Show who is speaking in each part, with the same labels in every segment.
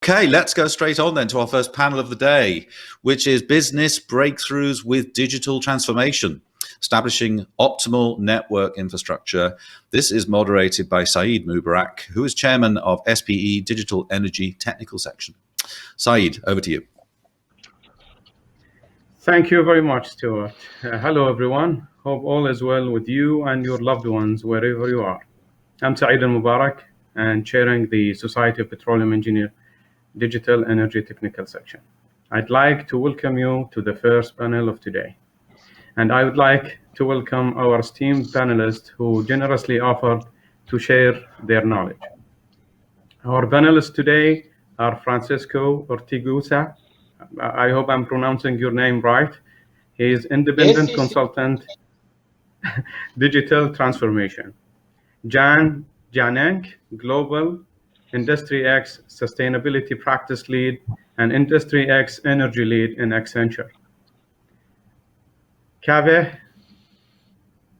Speaker 1: Okay, let's go straight on then to our first panel of the day, which is Business Breakthroughs with Digital Transformation, Establishing Optimal Network Infrastructure. This is moderated by Saeed Mubarak, who is chairman of SPE Digital Energy Technical Section. Saeed, over to you.
Speaker 2: Thank you very much, Stuart. Hello, everyone. Hope all is well with you and your loved ones wherever you are. I'm Saeed Mubarak and chairing the Society of Petroleum Engineers Digital Energy Technical Section. I'd like to welcome you to the first panel of today. And I would like to welcome our esteemed panelists who generously offered to share their knowledge. Our panelists today are Francisco Ortigosa. I hope I'm pronouncing your name right. He is independent consultant, digital transformation. Jannink, global Industry X Sustainability Practice Lead and Industry X Energy Lead in Accenture. Kaveh,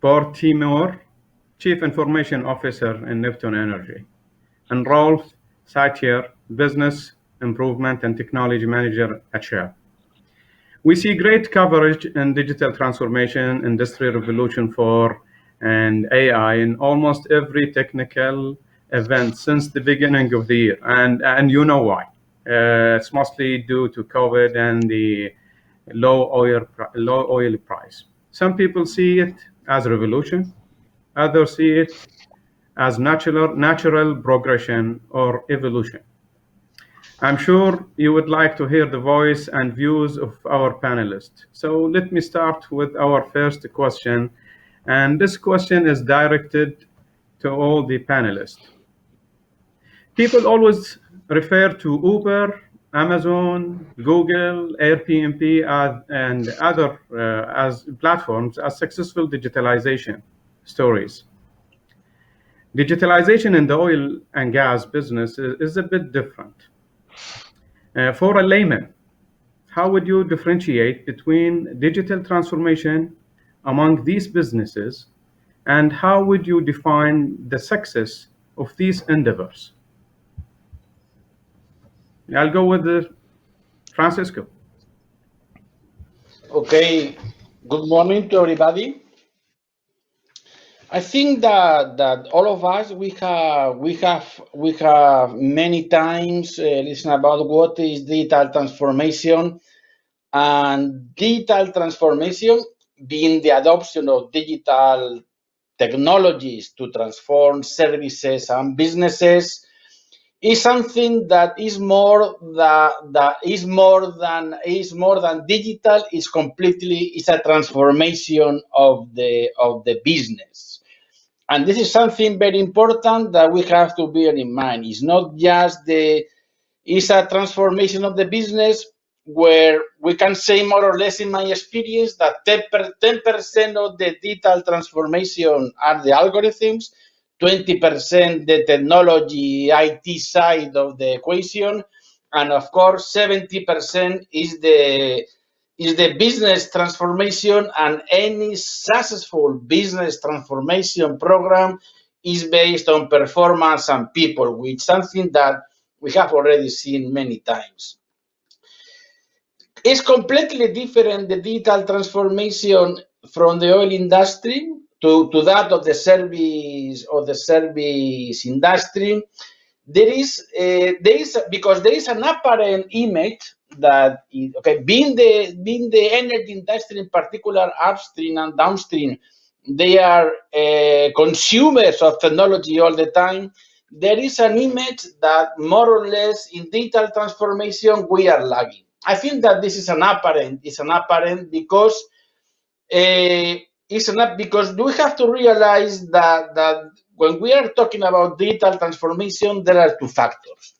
Speaker 2: Pourteymour, Chief Information Officer in Neptune Energy. And Rolf, Sæter, Business Improvement and Technology Manager at Shell. We see great coverage in digital transformation, Industry Revolution 4, and AI in almost every technical event since the beginning of the year, and you know why. It's mostly due to COVID and the low oil price. Some people see it as a revolution, others see it as natural progression or evolution. I'm sure you would like to hear the voice and views of our panelists. So let me start with our first question, and this question is directed to all the panelists. People always refer to Uber, Amazon, Google, Airbnb, and other as platforms as successful digitalization stories. Digitalization in the oil and gas business is a bit different. For a layman, how would you differentiate between digital transformation among these businesses, and how would you define the success of these endeavors? I'll go with Francisco.
Speaker 3: Okay, good morning to everybody. I think that all of us we have many times listened about what is digital transformation, and digital transformation being the adoption of digital technologies to transform services and businesses is something that is more than digital. It's a transformation of the business, and this is something very important that we have to bear in mind. It's not just it's a transformation of the business where we can say more or less, in my experience, that 10% of the digital transformation are the algorithms, 20% the technology IT side of the equation, and of course 70% is the business transformation, and any successful business transformation program is based on performance and people, which is something that we have already seen many times. It's completely different, the digital transformation from the oil industry to that of the service industry. Because there is an apparent image that being the energy industry, in particular upstream and downstream, they are consumers of technology all the time. There is an image that more or less in digital transformation we are lagging. I think that this is an apparent. It's an apparent because because we have to realize that when we are talking about digital transformation, there are two factors.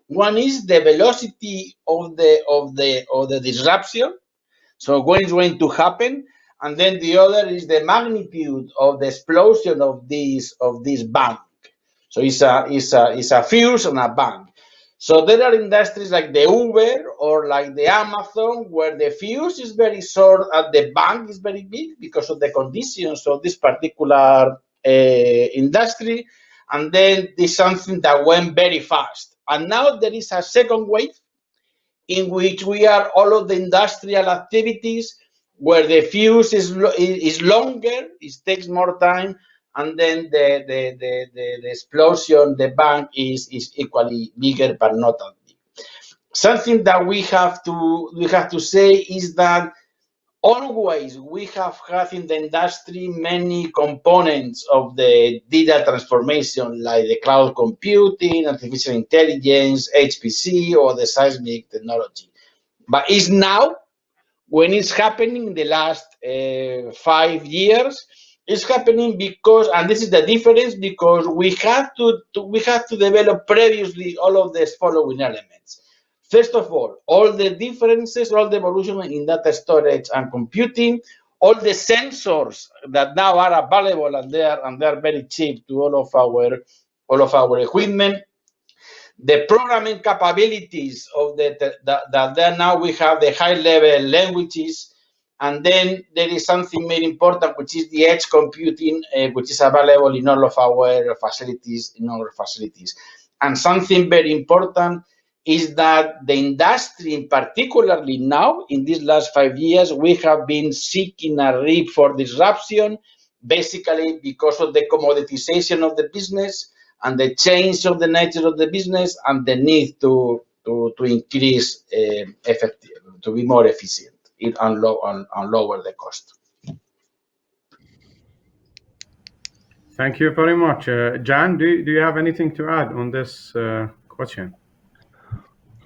Speaker 3: One is the velocity of the disruption, so when it's going to happen, and then the other is the magnitude of the explosion of this bang. So it's a fuse and a bang. So there are industries like the Uber or like the Amazon where the fuse is very short and the bang is very big because of the conditions of this particular industry. And then there's something that went very fast. And now there is a second wave in which we are all of the industrial activities where the fuse is longer, it takes more time, and then the explosion, the bang is equally bigger, but not as big. Something that we have to say is that always we have had in the industry many components of the digital transformation, like the cloud computing, artificial intelligence, HPC, or the seismic technology. But it's now, when it's happening in the last 5 years, it's happening because, and this is the difference, because we had to develop previously all of these following elements. First of all the differences, all the evolution in data storage and computing, all the sensors that now are available, and they are very cheap to all of our equipment. The programming capabilities of that now we have the high-level languages, and then there is something very important, which is the edge computing, which is available in all of our facilities. And something very important is that the industry, particularly now in these last 5 years, we have been seeking a reap for disruption, basically because of the commoditization of the business and the change of the nature of the business and the need to increase effective, to be more efficient and lower the cost.
Speaker 2: Thank you very much. Jan, do you have anything to add on this question?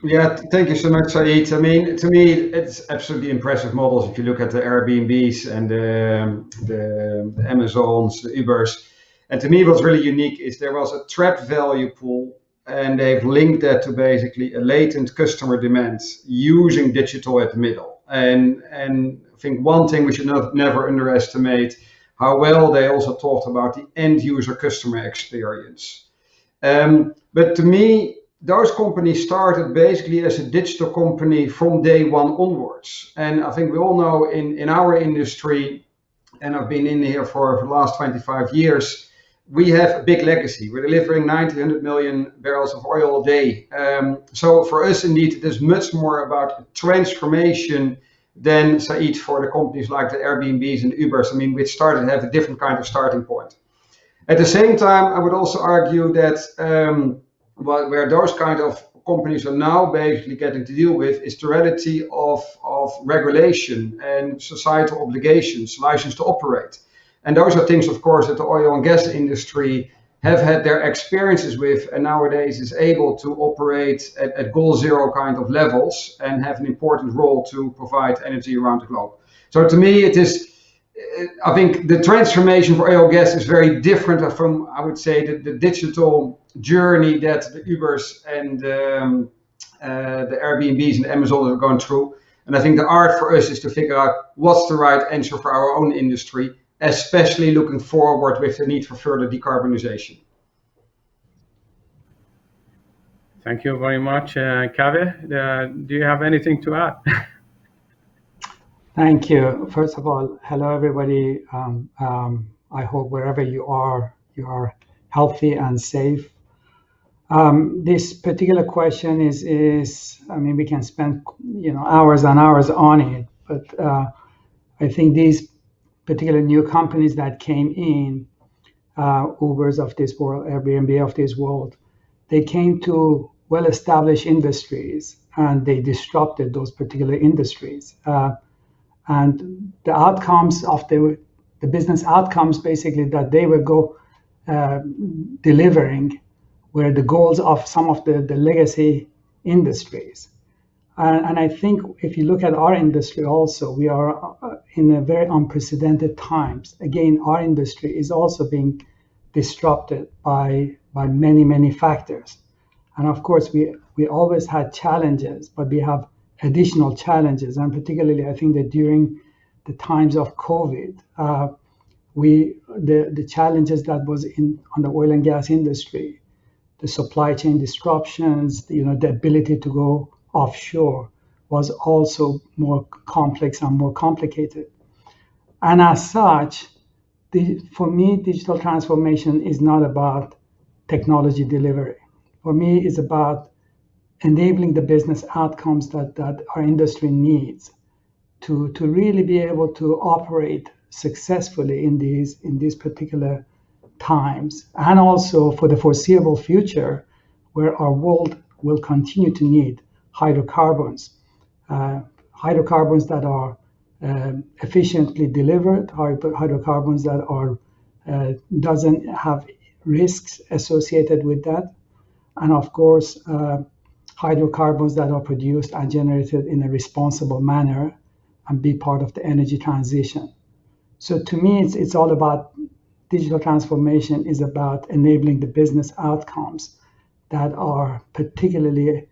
Speaker 4: Yeah, thank you so much, Saeed. I mean, to me, it's absolutely impressive models. If you look at the Airbnbs and the Amazons, the Ubers, and to me, what's really unique is there was a trapped value pool, and they've linked that to basically a latent customer demand using digital at the middle. And I think one thing we should never underestimate how well they also talked about the end user customer experience. But to me, those companies started basically as a digital company from day one onwards. And I think we all know in our industry, and I've been in here for the last 25 years, we have a big legacy. We're delivering 100 million barrels of oil a day. So for us, indeed, it is much more about transformation than, Saeed, for the companies like the Airbnbs and Ubers, I mean, which started to have a different kind of starting point. At the same time, I would also argue that where those kind of companies are now basically getting to deal with is the reality of regulation and societal obligations, license to operate. And those are things, of course, that the oil and gas industry have had their experiences with, and nowadays is able to operate at goal zero kind of levels and have an important role to provide energy around the globe. So to me, it is, I think the transformation for oil and gas is very different from, I would say, the digital journey that the Ubers and the Airbnbs and the Amazon are going through. And I think the art for us is to figure out what's the right answer for our own industry, especially looking forward with the need for further decarbonization.
Speaker 2: Thank you very much. Kaveh, do you have anything to add?
Speaker 5: Thank you. First of all, hello everybody. I hope wherever you are healthy and safe. This particular question is I mean, we can spend hours and hours on it, but I think these particular new companies that came in, Ubers of this world, Airbnb of this world, they came to well-established industries and they disrupted those particular industries. And the outcomes of the business outcomes, basically, that they will go delivering were the goals of some of the legacy industries. And I think if you look at our industry also, we are in a very unprecedented times. Again, our industry is also being disrupted by many, many factors. And of course, we always had challenges, but we have additional challenges. And particularly, I think that during the times of COVID, the challenges that was on the oil and gas industry, the supply chain disruptions, the ability to go offshore was also more complex and more complicated. And as such, for me, digital transformation is not about technology delivery. For me, it's about enabling the business outcomes that our industry needs to really be able to operate successfully in these particular times, and also for the foreseeable future, where our world will continue to need hydrocarbons, hydrocarbons that are efficiently delivered, hydrocarbons that are doesn't have risks associated with that, and of course hydrocarbons that are produced and generated in a responsible manner and be part of the energy transition. So to me, it's all about digital transformation is about enabling the business outcomes that are particularly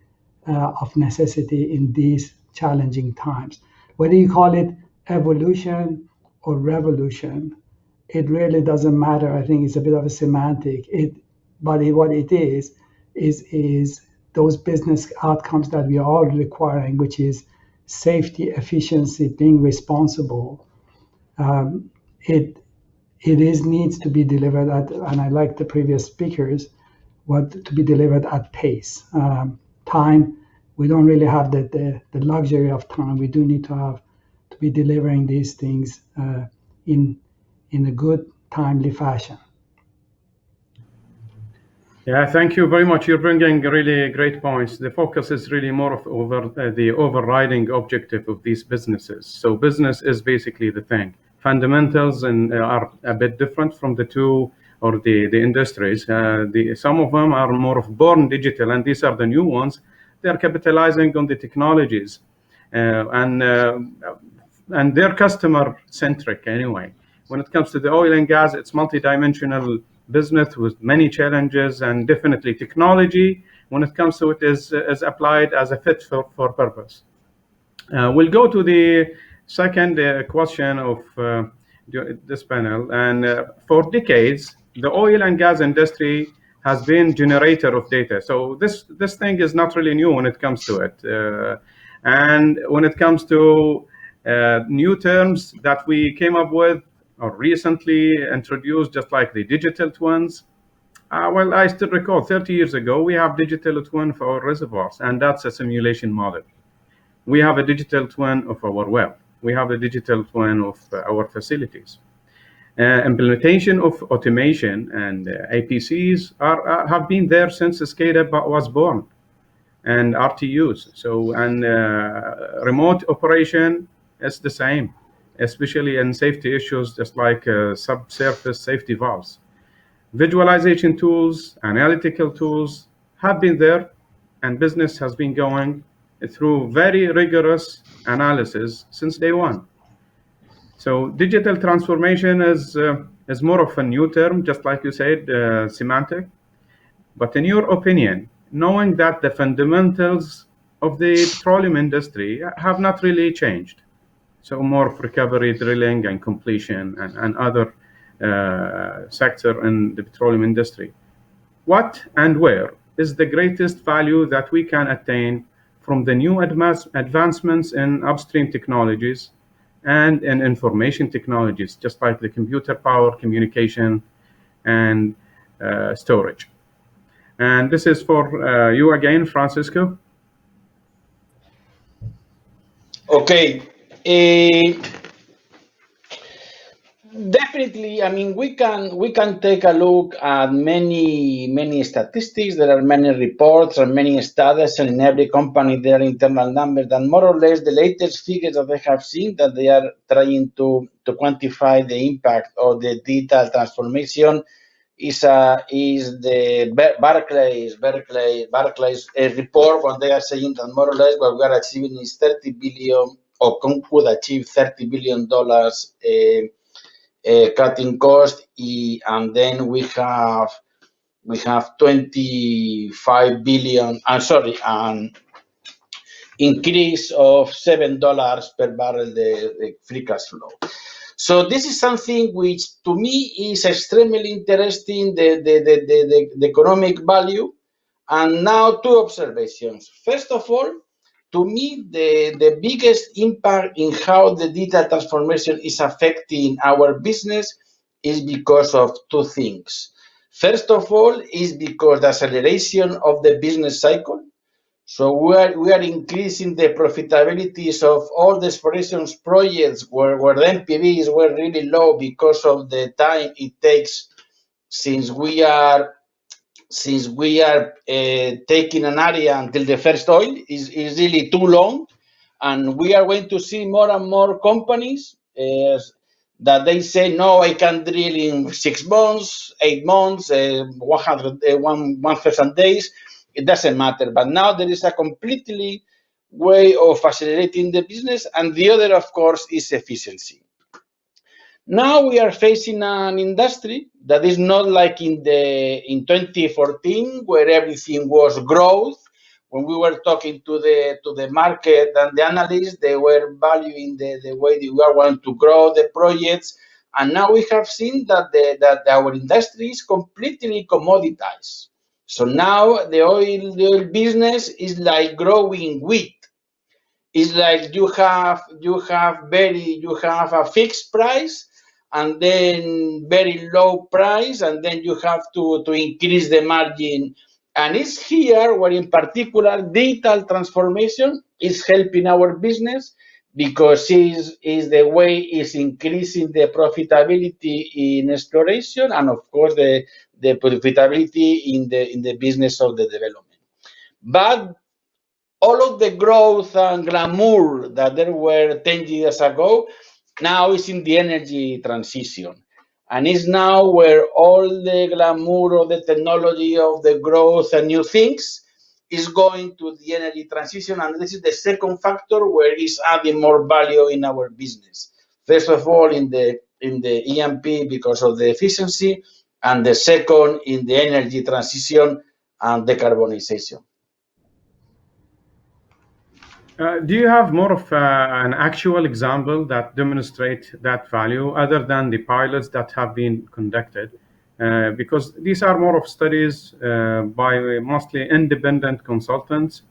Speaker 5: of necessity in these challenging times. Whether you call it evolution or revolution, it really doesn't matter. I think it's a bit of a semantic. What it is those business outcomes that we are all requiring, which is safety, efficiency, being responsible. It needs to be delivered at, and I like the previous speakers, to be delivered at pace. Time, we don't really have the luxury of time. We do need to be delivering these things in a good, timely fashion.
Speaker 2: Yeah, thank you very much. You're bringing really great points. The focus is really more of the overriding objective of these businesses. So business is basically the thing. Fundamentals are a bit different from the two or the industries. Some of them are more of born digital, and these are the new ones. They're capitalizing on the technologies and they're customer centric anyway. When it comes to the oil and gas, it's multidimensional business with many challenges, and definitely technology, when it comes to it, is applied as a fit for purpose. We'll go to the second question of this panel. And for decades, the oil and gas industry has been generator of data. So this thing is not really new when it comes to it. And when it comes to new terms that we came up with or recently introduced, just like the digital twins. Well, I still recall 30 years ago, we have digital twin for our reservoirs, and that's a simulation model. We have a digital twin of our well. We have a digital twin of our facilities. Implementation of automation and APCs have been there since SCADA was born, and RTUs. So, and remote operation is the same, especially in safety issues, just like subsurface safety valves. Visualization tools, analytical tools have been there, and business has been going through very rigorous analysis since day one. So digital transformation is more of a new term, just like you said, semantic. But in your opinion, knowing that the fundamentals of the petroleum industry have not really changed, so more of recovery, drilling, and completion, and other sector in the petroleum industry. What and where is the greatest value that we can attain from the new advancements in upstream technologies and in information technologies, just like the computer power, communication, and storage? And this is for you again, Francisco.
Speaker 3: Okay. Definitely, I mean, we can take a look at many statistics. There are many reports and many studies, and in every company there are internal numbers. And more or less, the latest figures that I have seen that they are trying to quantify the impact of the digital transformation is the Barclays report, when they are saying that more or less what we are achieving is 30 billion, or could achieve $30 billion cutting cost, and then we have 25 billion. An increase of $7 per barrel the free cash flow. So this is something which to me is extremely interesting, the economic value. And now two observations. First of all, to me, the biggest impact in how the digital transformation is affecting our business is because of two things. First of all, is because the acceleration of the business cycle. So we are increasing the profitabilities of all the explorations projects where the NPVs were really low because of the time it takes since we are taking an area until the first oil is really too long, and we are going to see more and more companies that they say, no, I can drill in 6 months, 8 months, 1,000 days. It doesn't matter. But now there is a completely way of accelerating the business, and the other, of course, is efficiency. Now we are facing an industry that is not like in 2014, where everything was growth. When we were talking to the market and the analysts, they were valuing the way that we are going to grow the projects. And now we have seen that our industry is completely commoditized. So now the oil business is like growing wheat. It's like you have a fixed price and then very low price, and then you have to increase the margin. And it's here where, in particular, digital transformation is helping our business, because is the way is increasing the profitability in exploration, and of course the profitability in the business of the development. But all of the growth and glamour that there were 10 years ago now is in the energy transition. And it's now where all the glamour of the technology of the growth and new things is going to the energy transition. And this is the second factor where it's adding more value in our business. First of all, in the E&P because of the efficiency, and the second in the energy transition and decarbonization.
Speaker 2: Do you have more of an actual example that demonstrate that value other than the pilots that have been conducted? Because these are more of studies by mostly independent consultants.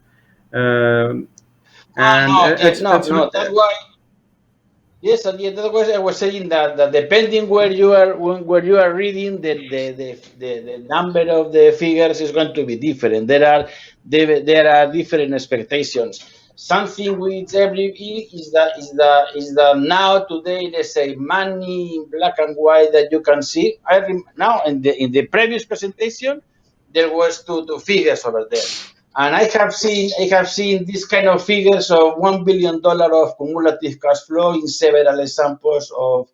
Speaker 3: That's why. Yes, and that's why I was saying that depending where you are reading, the number of the figures is going to be different. There are different expectations. Something which is that now today they say money in black and white that you can see. Now in the previous presentation there was two figures over there. And I have seen this kind of figures of $1 billion of cumulative cash flow in several examples of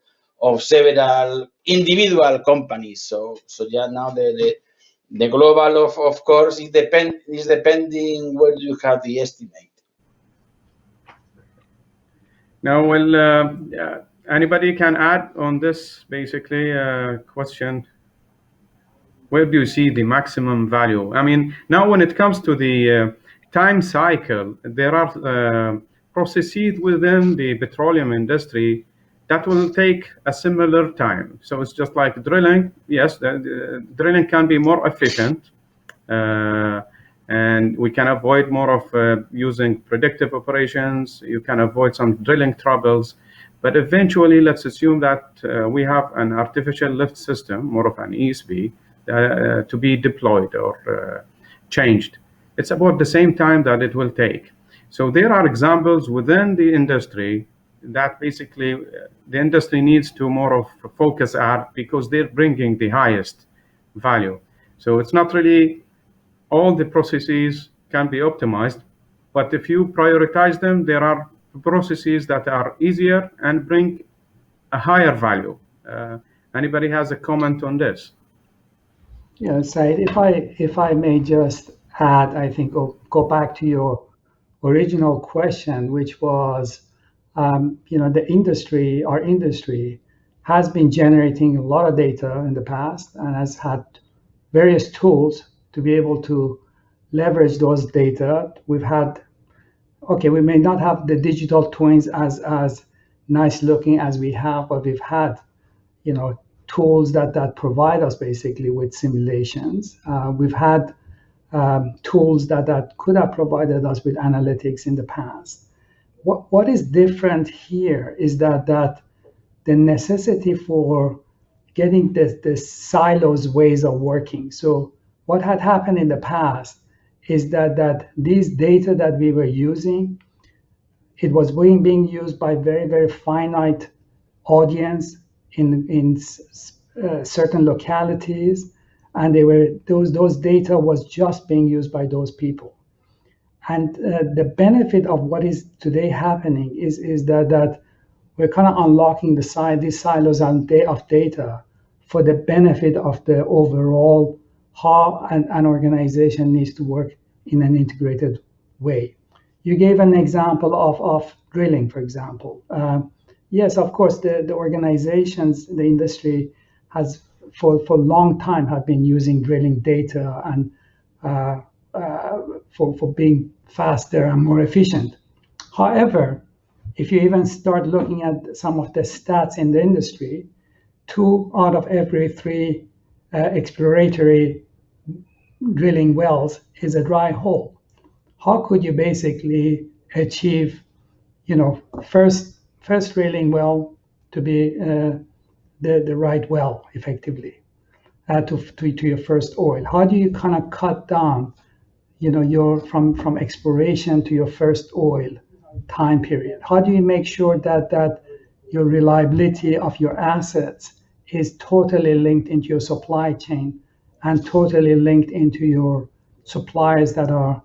Speaker 3: several individual companies. So yeah, now the global of course is depending where you have the estimate.
Speaker 2: Now, well, anybody can add on this basically question. Where do you see the maximum value? I mean, now when it comes to the time cycle, there are processes within the petroleum industry that will take a similar time. So it's just like drilling. Yes, the drilling can be more efficient, and we can avoid more of using predictive operations. You can avoid some drilling troubles. But eventually, let's assume that we have an artificial lift system, more of an ESP, to be deployed or changed. It's about the same time that it will take. So there are examples within the industry that basically the industry needs to more of focus at, because they're bringing the highest value. So it's not really all the processes can be optimized, but if you prioritize them, there are processes that are easier and bring a higher value. Anybody has a comment on this?
Speaker 5: Yeah, Saeed, if I may just add, I think go back to your original question, which was, the industry, our industry, has been generating a lot of data in the past and has had various tools to be able to leverage those data. We may not have the digital twins as nice looking as we have, but we've had, tools that provide us basically with simulations. We've had tools that could have provided us with analytics in the past. What is different here is that the necessity for getting the silos ways of working. So what had happened in the past is that these data that we were using, it was being used by very, very finite audience in certain localities, and those data was just being used by those people. And the benefit of what is today happening is that we're kind of unlocking these silos of data for the benefit of the overall how an organization needs to work in an integrated way. You gave an example of drilling, for example. Yes, of course, the organizations, the industry has for a long time have been using drilling data and for being faster and more efficient. However, if you even start looking at some of the stats in the industry, 2 out of every 3 exploratory drilling wells is a dry hole. How could you basically achieve, first drilling well to be the right well effectively to your first oil? How do you kind of cut down, your from exploration to your first oil time period? How do you make sure that your reliability of your assets is totally linked into your supply chain and totally linked into your suppliers that are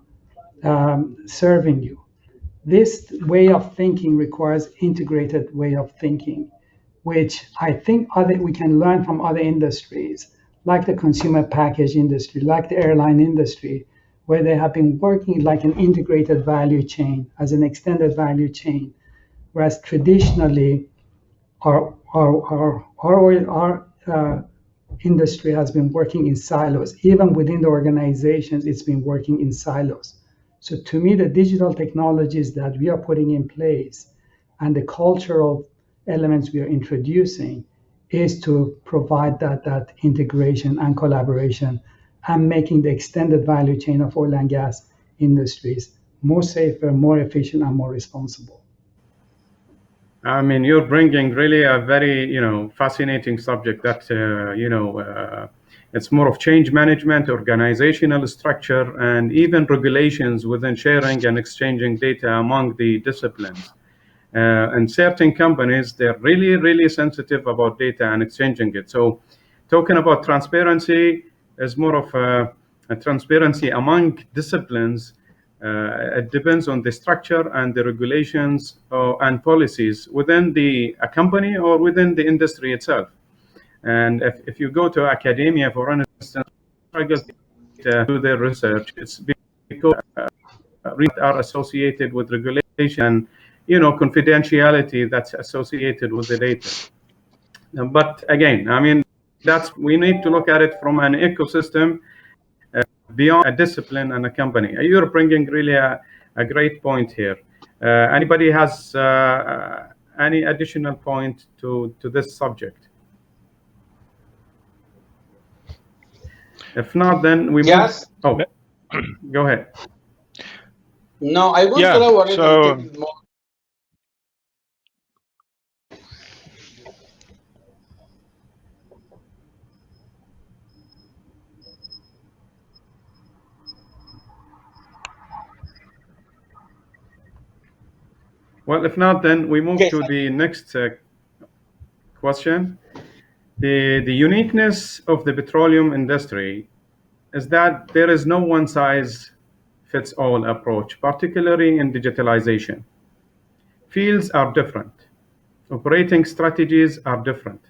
Speaker 5: serving you? This way of thinking requires integrated way of thinking, which I think we can learn from other industries, like the consumer package industry, like the airline industry, where they have been working like an integrated value chain, as an extended value chain, whereas traditionally our industry has been working in silos. Even within the organizations, it's been working in silos. So to me, the digital technologies that we are putting in place and the cultural elements we are introducing is to provide that integration and collaboration and making the extended value chain of oil and gas industries more safer, more efficient, and more responsible.
Speaker 2: I mean, you're bringing really a very, fascinating subject that, it's more of change management, organizational structure, and even regulations within sharing and exchanging data among the disciplines. And certain companies, they're really, really sensitive about data and exchanging it. So talking about transparency is more of a transparency among disciplines. It depends on the structure and the regulations and policies within a company or within the industry itself. And if you go to academia, for instance, struggle to do their research, it's because are associated with regulation and confidentiality that's associated with the data. But again, I mean, we need to look at it from an ecosystem beyond a discipline and a company. You're bringing really a great point here. Anybody has any additional point to this subject? If not, then we
Speaker 3: Yes.
Speaker 2: move. Oh, go ahead.
Speaker 3: No, I want to elaborate a little bit more.
Speaker 2: Well, if not, then we move to the next question. The uniqueness of the petroleum industry is that there is no one-size-fits-all approach, particularly in digitalization. Fields are different. Operating strategies are different.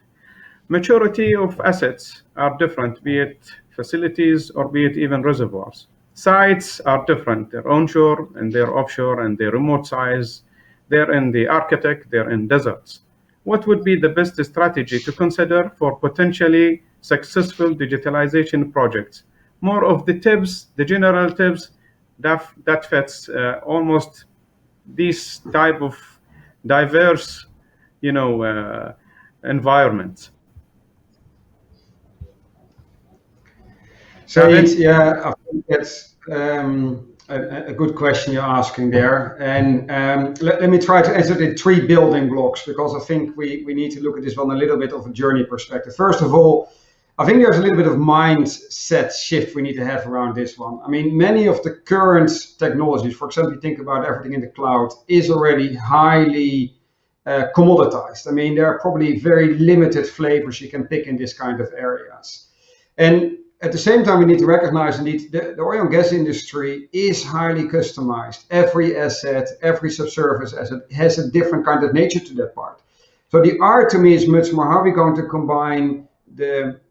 Speaker 2: Maturity of assets are different, be it facilities or be it even reservoirs. Sites are different. They're onshore and they're offshore and they're remote sites. They're in the Arctic, they're in deserts. What would be the best strategy to consider for potentially successful digitalization projects? More of the tips, the general tips that fits almost these type of diverse, environments.
Speaker 4: Saeed, yeah, I think that's a good question you're asking there. And let me try to answer the 3 building blocks, because I think we need to look at this from a little bit of a journey perspective. First of all, I think there's a little bit of mindset shift we need to have around this one. I mean, many of the current technologies, for example, you think about everything in the cloud, is already highly commoditized. I mean, there are probably very limited flavors you can pick in this kind of areas. And at the same time, we need to recognize indeed the oil and gas industry is highly customized. Every asset, every subsurface asset has a different kind of nature to that part. So the art to me is much more how we're going to combine the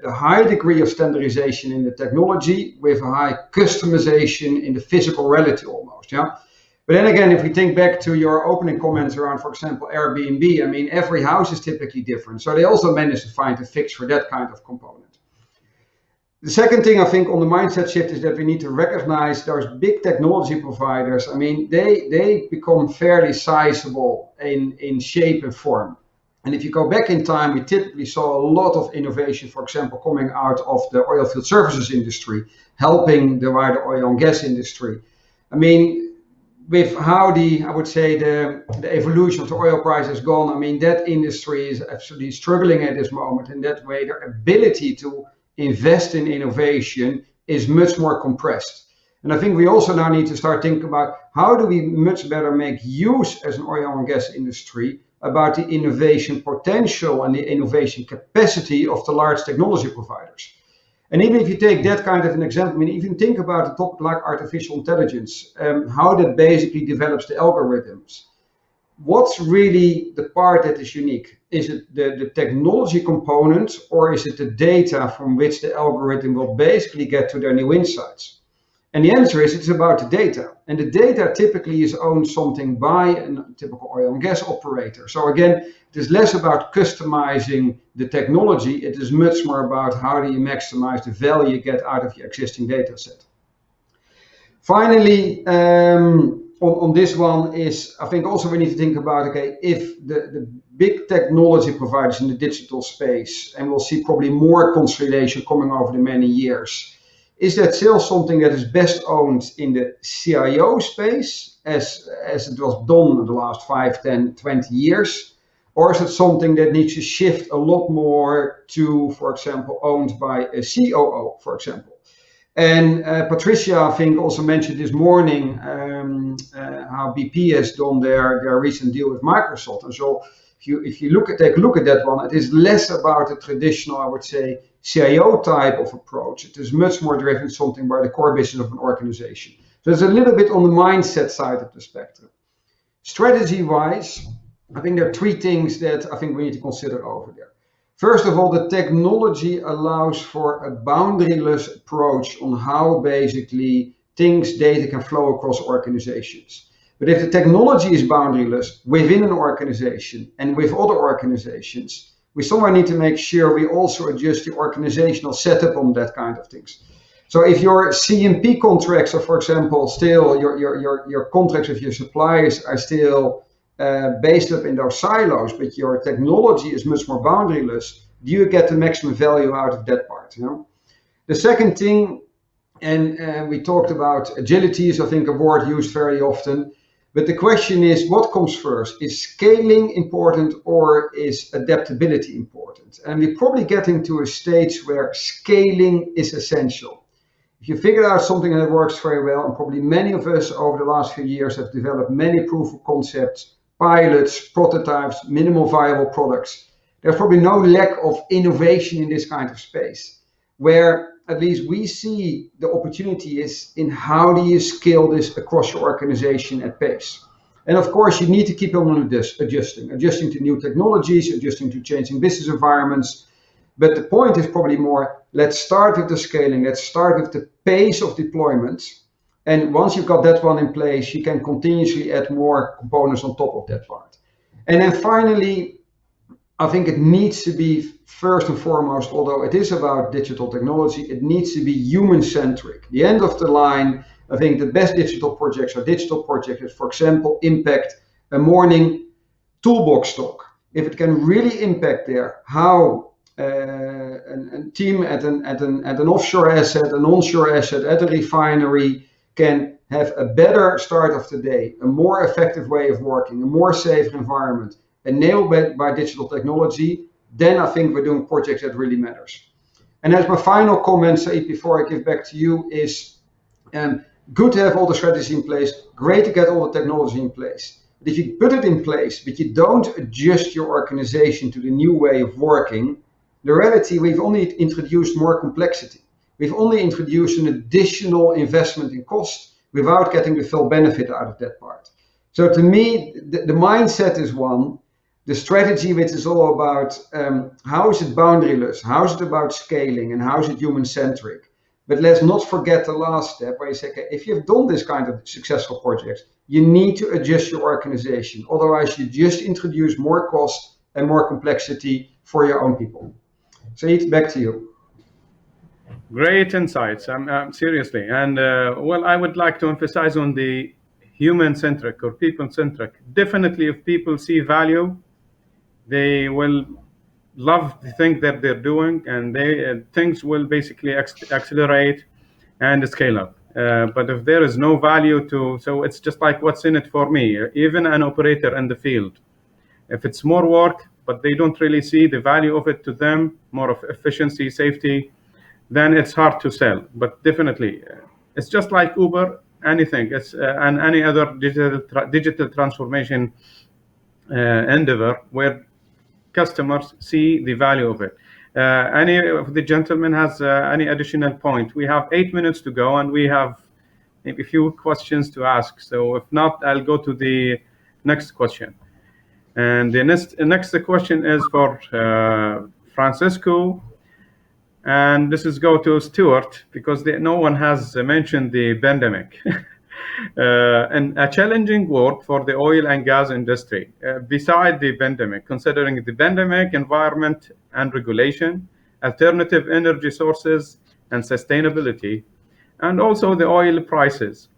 Speaker 4: high degree of standardization in the technology with a high customization in the physical reality almost, yeah? But then again, if we think back to your opening comments around, for example, Airbnb, I mean, every house is typically different. So they also managed to find a fix for that kind of component. The second thing I think on the mindset shift is that we need to recognize those big technology providers. I mean, they become fairly sizable in shape and form. And if you go back in time, we typically saw a lot of innovation, for example, coming out of the oil field services industry, helping the wider oil and gas industry. I mean, with how I would say the evolution of the oil price has gone, I mean, that industry is absolutely struggling at this moment. In that way, their ability to invest in innovation is much more compressed. And I think we also now need to start thinking about how do we much better make use as an oil and gas industry about the innovation potential and the innovation capacity of the large technology providers. And even if you take that kind of an example, I mean, even think about a topic like artificial intelligence, how that basically develops the algorithms. What's really the part that is unique? Is it the technology component, or is it the data from which the algorithm will basically get to their new insights? And the answer is it's about the data. And the data typically is owned something by a typical oil and gas operator. So again, it is less about customizing the technology. It is much more about how do you maximize the value you get out of your existing data set. Finally, on this one is, I think also we need to think about, okay, if the big technology providers in the digital space, and we'll see probably more consolidation coming over the many years, is that still something that is best owned in the CIO space, as it was done in the last 5, 10, 20 years? Or is it something that needs to shift a lot more to, for example, owned by a COO, for example? And Patricia, I think, also mentioned this morning how BP has done their recent deal with Microsoft. And so if you take a look at that one, it is less about a traditional, I would say, CIO type of approach. It is much more driven something by the core business of an organization. So it's a little bit on the mindset side of the spectrum. Strategy-wise, I think there are 3 things that I think we need to consider over there. First of all, the technology allows for a boundaryless approach on how basically data can flow across organizations. But if the technology is boundaryless within an organization and with other organizations, we somewhere need to make sure we also adjust the organizational setup on that kind of things. So if your CMP contracts are, for example, still your contracts with your suppliers are still based up in those silos, but your technology is much more boundaryless, do you get the maximum value out of that part? You know? The second thing, and we talked about agility, is I think a word used very often. But the question is, what comes first? Is scaling important or is adaptability important? And we're probably getting to a stage where scaling is essential. If you figure out something that works very well, and probably many of us over the last few years have developed many proof of concepts, pilots, prototypes, minimal viable products, there's probably no lack of innovation in this kind of space, where at least we see the opportunity is in how do you scale this across your organization at pace. And of course, you need to keep on adjusting to new technologies, adjusting to changing business environments. But the point is probably more, let's start with the scaling, let's start with the pace of deployment. And once you've got that one in place, you can continuously add more components on top of that part. And then finally, I think it needs to be first and foremost, although it is about digital technology, it needs to be human-centric. The end of the line, I think the best digital projects are digital projects that, for example, impact a morning toolbox stock. If it can really impact there, how a team at an offshore asset, an onshore asset, at a refinery can have a better start of the day, a more effective way of working, a more safe environment, enabled by digital technology, then I think we're doing projects that really matters. And as my final comment, Saeed, before I give back to you, is good to have all the strategy in place, great to get all the technology in place. But if you put it in place, but you don't adjust your organization to the new way of working, the reality, we've only introduced more complexity. We've only introduced an additional investment in cost without getting the full benefit out of that part. So to me, the mindset is one. The strategy, which is all about how is it boundaryless, how is it about scaling, and how is it human-centric. But let's not forget the last step where you say, okay, if you've done this kind of successful projects, you need to adjust your organization. Otherwise, you just introduce more cost and more complexity for your own people. Saeed, back to you.
Speaker 2: Great insights, seriously. And well, I would like to emphasize on the human-centric or people-centric. Definitely, if people see value, they will love the thing that they're doing, and things will basically accelerate and scale up. But if there is no value so it's just like what's in it for me, even an operator in the field. If it's more work, but they don't really see the value of it to them, more of efficiency, safety, then it's hard to sell. But definitely, it's just like Uber, anything, and any other digital transformation endeavor where customers see the value of it. Any of the gentlemen has any additional point? We have 8 minutes to go, and we have maybe a few questions to ask. So if not, I'll go to the next question. And the next question is for Francisco, and this is go to Stuart, because no one has mentioned the pandemic. And a challenging work for the oil and gas industry beside the pandemic, considering the pandemic, environment and regulation, alternative energy sources and sustainability, and also the oil prices.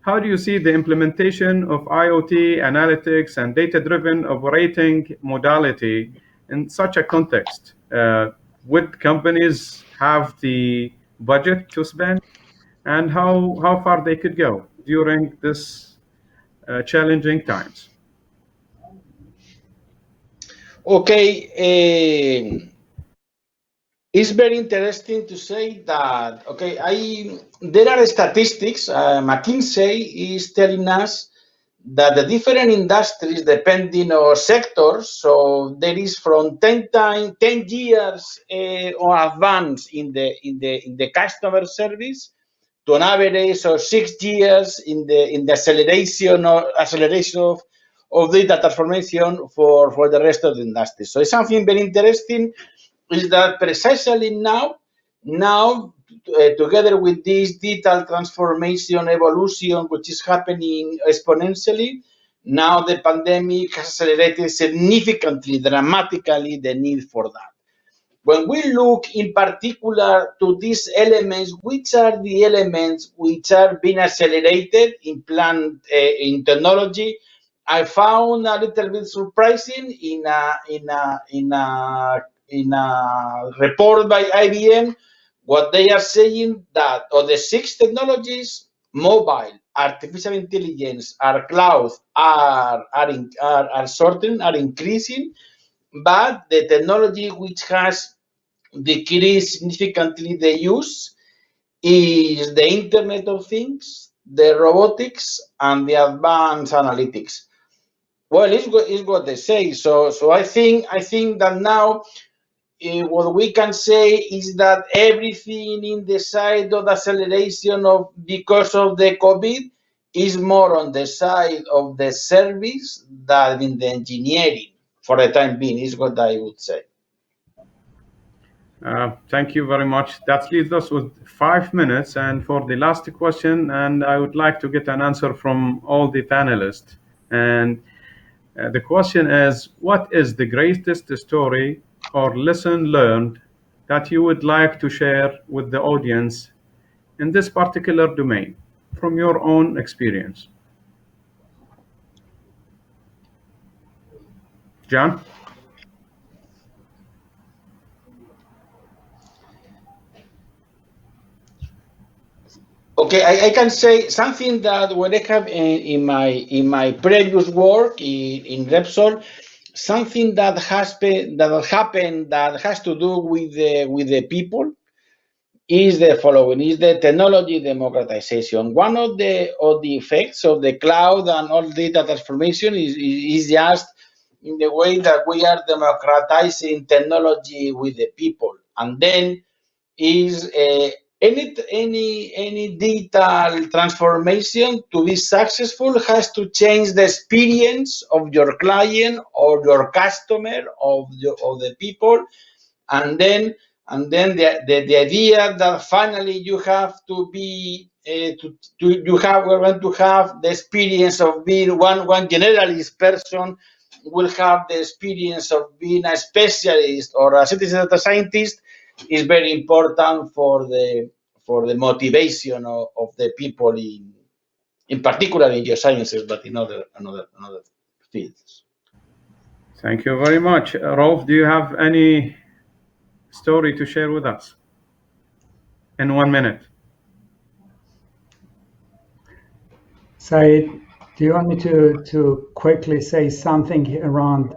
Speaker 2: How do you see the implementation of IoT analytics and data-driven operating modality in such a context? Would companies have the budget to spend, and how far they could go during this challenging times?
Speaker 3: Okay, it's very interesting to say that, there are statistics. McKinsey is telling us that the different industries, depending on sectors, so there is from 10 years or advance in the customer service to an average of 6 years in the acceleration of data transformation for the rest of the industry. So it's something very interesting, is that precisely now, together with this digital transformation evolution, which is happening exponentially, now the pandemic has accelerated significantly, dramatically, the need for that. When we look in particular to these elements, which are the elements which are being accelerated in technology, I found a little bit surprising in a report by IBM, what they are saying, that of the 6 technologies, mobile, artificial intelligence, our cloud are increasing, but the technology which has decreased significantly the use is the Internet of Things, the robotics, and the advanced analytics. Well, it's what they say. So I think that now what we can say is that everything in the side of acceleration because of the COVID is more on the side of the service than in the engineering for the time being, is what I would say.
Speaker 2: Thank you very much. That leaves us with 5 minutes, and for the last question, and I would like to get an answer from all the panelists. And the question is, what is the greatest story or lesson learned that you would like to share with the audience in this particular domain from your own experience? John?
Speaker 3: Okay, I can say something that when I have in my previous work in Repsol, something that happened that has to do with the people. is the following: is the technology democratization. One of the effects of the cloud and all data transformation is just in the way that we are democratizing technology with the people. And then is any digital transformation to be successful has to change the experience of your client or your customer, of the people. And then the idea that finally you have to be we're going to have the experience of being one generalist person will have the experience of being a specialist or a citizen data scientist is very important for the motivation of the people in particular in geosciences, but in other fields.
Speaker 2: Thank you very much. Rolf, do you have any story to share with us in 1 minute?
Speaker 5: Saeed, do you want me to quickly say something around,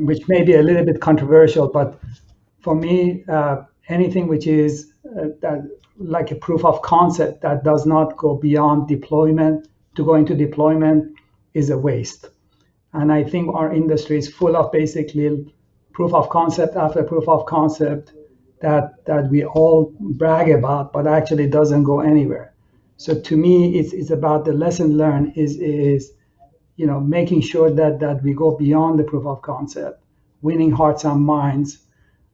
Speaker 5: which may be a little bit controversial, but for me, anything which is like a proof of concept that does not go beyond deployment to go into deployment is a waste. And I think our industry is full of basically proof of concept after proof of concept that we all brag about, but actually doesn't go anywhere. So to me, it's about the lesson learned is making sure that we go beyond the proof of concept, winning hearts and minds,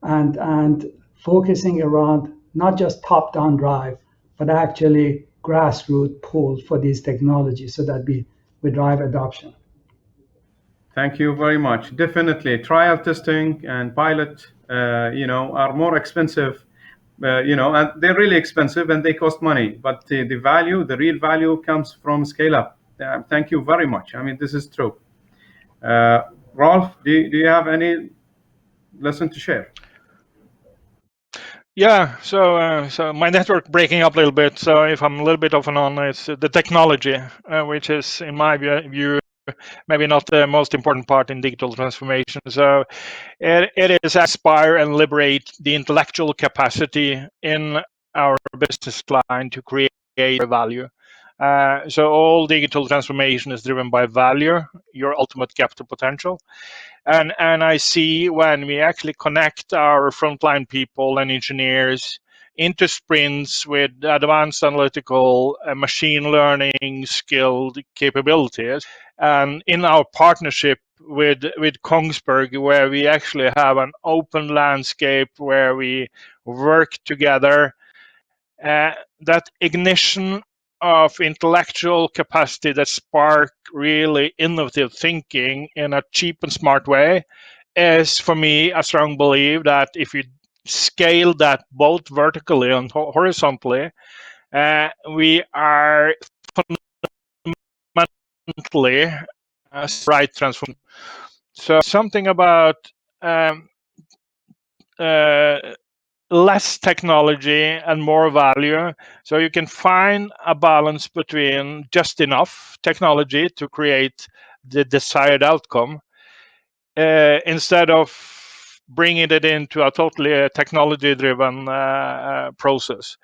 Speaker 5: and focusing around not just top-down drive, but actually grassroots pull for these technologies so that we drive adoption.
Speaker 2: Thank you very much. Definitely, trial testing and pilot, are more expensive, and they're really expensive and they cost money. But the real value comes from scale up. Thank you very much. I mean, this is true. Rolf, do you have any lesson to share?
Speaker 6: Yeah, so my network breaking up a little bit. So if I'm a little bit off and on, it's the technology, which is, in my view, maybe not the most important part in digital transformation. So it is aspire and liberate the intellectual capacity in our business line to create value. So all digital transformation is driven by value, your ultimate capital potential. And I see when we actually connect our frontline people and engineers into sprints with advanced analytical and machine learning skilled capabilities, and in our partnership with Kongsberg, where we actually have an open landscape where we work together, that ignition of intellectual capacity that spark really innovative thinking in a cheap and smart way is, for me, a strong belief that if you scale that both vertically and horizontally, we are fundamentally right transformation. So something about less technology and more value. So you can find a balance between just enough technology to create the desired outcome, instead of bringing it into a totally technology-driven process.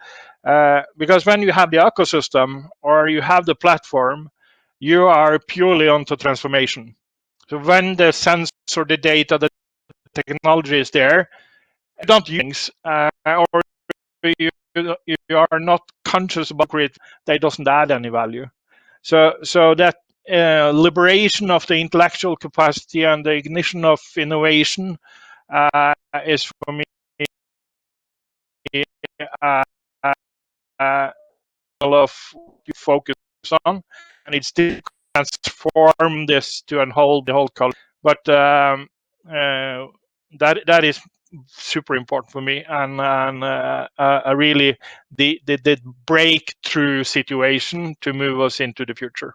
Speaker 6: Because when you have the ecosystem or you have the platform, you are purely onto transformation. So when the sensor, the data, the technology is there, you don't use or you are not conscious about it, that doesn't add any value. So that liberation of the intellectual capacity and the ignition of innovation is, for me, of you focus on, and it's to transform this to the whole culture. But that is super important for me, and really the breakthrough situation to move us into the future.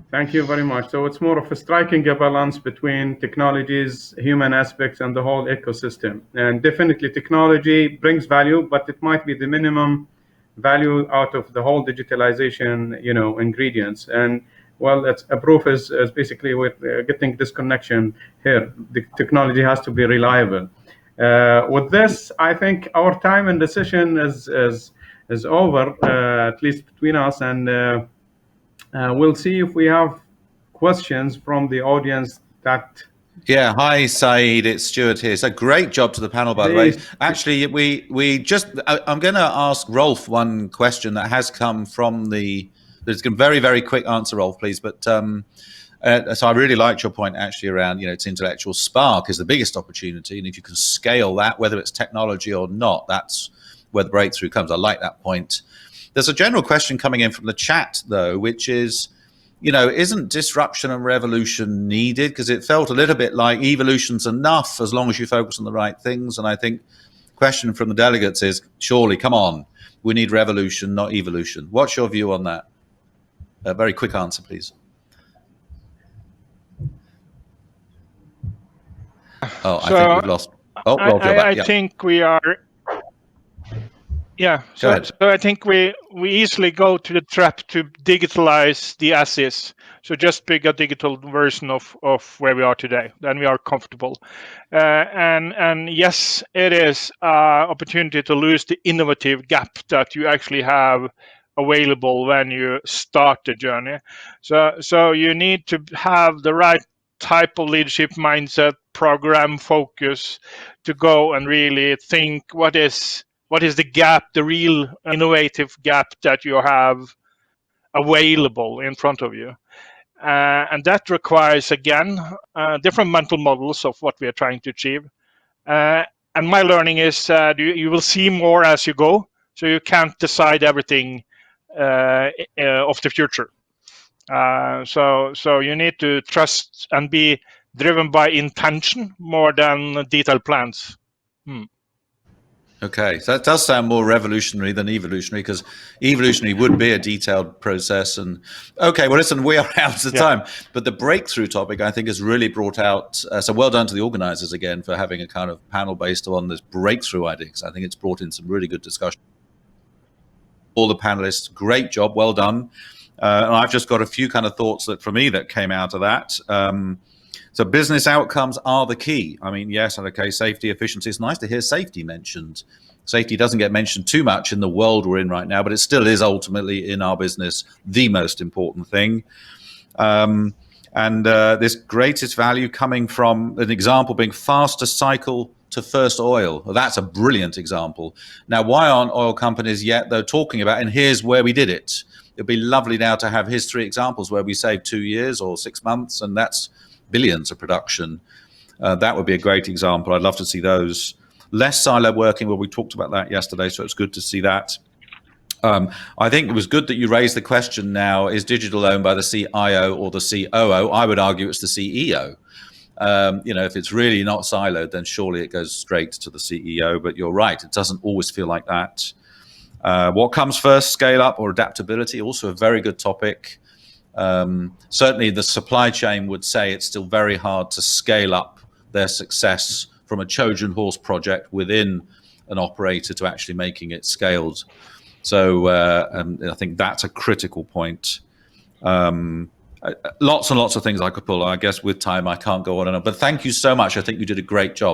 Speaker 2: Thank you very much. So it's more of a striking a balance between technologies, human aspects, and the whole ecosystem. And definitely technology brings value, but it might be the minimum value out of the whole digitalization, ingredients. And well, that's a proof is basically we're getting this connection here. The technology has to be reliable. With this, I think our time and decision is over, at least between us, and we'll see if we have questions from the audience that.
Speaker 1: Yeah, hi Saeed, it's Stuart here. So great job to the panel, by the way. Actually, I'm going to ask Rolf one question that has come from there's a very, very quick answer, Rolf, please. But so I really liked your point actually around, it's intellectual spark is the biggest opportunity. And if you can scale that, whether it's technology or not, that's where the breakthrough comes. I like that point. There's a general question coming in from the chat though, which is, isn't disruption and revolution needed? Because it felt a little bit like evolution's enough as long as you focus on the right things. And I think the question from the delegates is, surely, come on, we need revolution, not evolution. What's your view on that? A very quick answer, please. Oh, I think we've lost. Oh, Rolf, you're back.
Speaker 6: I think we are. Yeah, so I think we easily go to the trap to digitalize the assets. So just pick a digital version of where we are today. Then we are comfortable. And yes, it is an opportunity to lose the innovative gap that you actually have available when you start the journey. So you need to have the right type of leadership mindset, program focus to go and really think what is the gap, the real innovative gap that you have available in front of you. And that requires, again, different mental models of what we are trying to achieve. And my learning is you will see more as you go, so you can't decide everything of the future. So you need to trust and be driven by intention more than detailed plans.
Speaker 1: Okay, so that does sound more revolutionary than evolutionary, because evolutionary would be a detailed process. And okay, well, listen, we are out of time, but the breakthrough topic, I think, has really brought out, so well done to the organizers again for having a kind of panel based on this breakthrough idea, because I think it's brought in some really good discussion. All the panelists, great job, well done. And I've just got a few kind of thoughts that for me that came out of that. So business outcomes are the key. I mean, yes, okay, safety, efficiency. It's nice to hear safety mentioned. Safety doesn't get mentioned too much in the world we're in right now, but it still is ultimately in our business the most important thing. And this greatest value coming from an example being faster cycle to first oil. Well, that's a brilliant example. Now, why aren't oil companies yet, though, talking about, and here's where we did it. It'd be lovely now to have his 3 examples where we saved 2 years or 6 months, and that's billions of production. That would be a great example. I'd love to see those. Less silo working, well, we talked about that yesterday, so it's good to see that. I think it was good that you raised the question now, is digital owned by the CIO or the COO? I would argue it's the CEO. If it's really not siloed, then surely it goes straight to the CEO, but you're right, it doesn't always feel like that. What comes first, scale up or adaptability? Also a very good topic. Certainly the supply chain would say it's still very hard to scale up their success from a Trojan horse project within an operator to actually making it scaled. So I think that's a critical point. Lots and lots of things I could pull. I guess with time I can't go on and on. But thank you so much. I think you did a great job.